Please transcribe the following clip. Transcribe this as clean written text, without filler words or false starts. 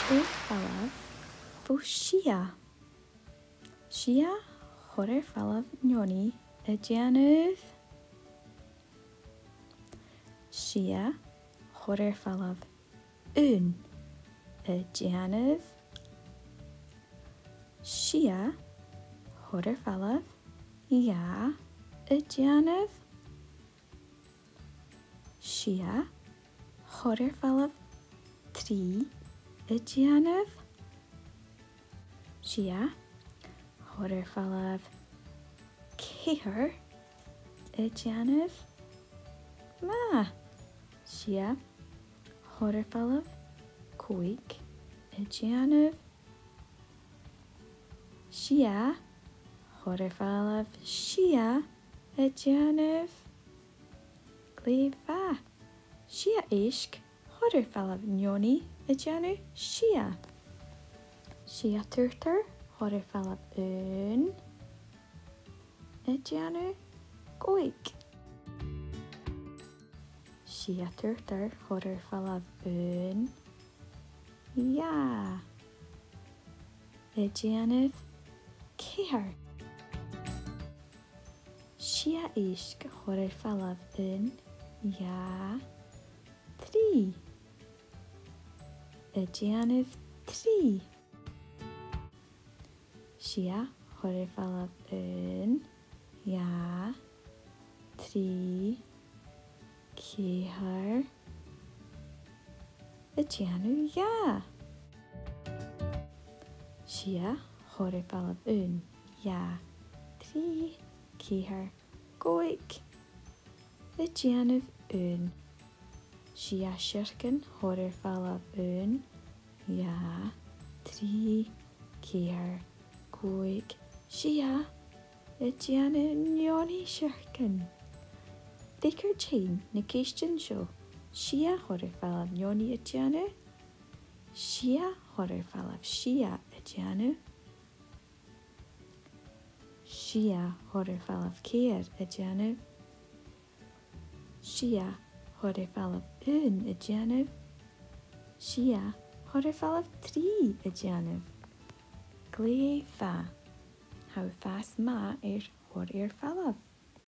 I'r falaf fo Sia. Sia chwarae'r falaf nioni y Dianydd. Sia chwarae'r falaf y Dianydd. Sia chwarae'r falaf y Dianydd. Sia chwarae'r falaf y Dianydd. Sia chwarae'r falaf ceir y Dianydd. Ma. Sia chwarae'r falaf coig y Dianydd. Sia chwarae'r falaf Sia y Dianydd. Glefa. Sia eisg chwarae'r falaf nioni y Dianydd. Sia. Sia twrtyr chwarae'r falaf y Dianydd. Goig. Sia twrtyr chwarae'r falaf ia. Y Dianydd. Ceir. Sia eisg chwarae'r falaf ia. Tri. Y Dianydd. Tri. Sia chwarae'r falaf ia. Tri. Ceir. Y Dianydd. Ia. Sia chwarae'r falaf ia. Tri. Ceir. Goig. Y Dianydd. Sia sircyn chwarae'r falaf ia. Tri. Ceir. Goig. Sia y Dianydd nioni sircyn. Ddicer chain na cwestiwn sio. Sia chwarae'r falaf nioni y Dianydd. Sia chwarae'r falaf Sia y Dianydd. Sia chwarae'r falaf ceir y Dianydd. Sia chwarae'r falaf y Dianydd. Sia chwarae'r falaf tri y Dianydd. Glefa. How fast ma chwarae'r falaf.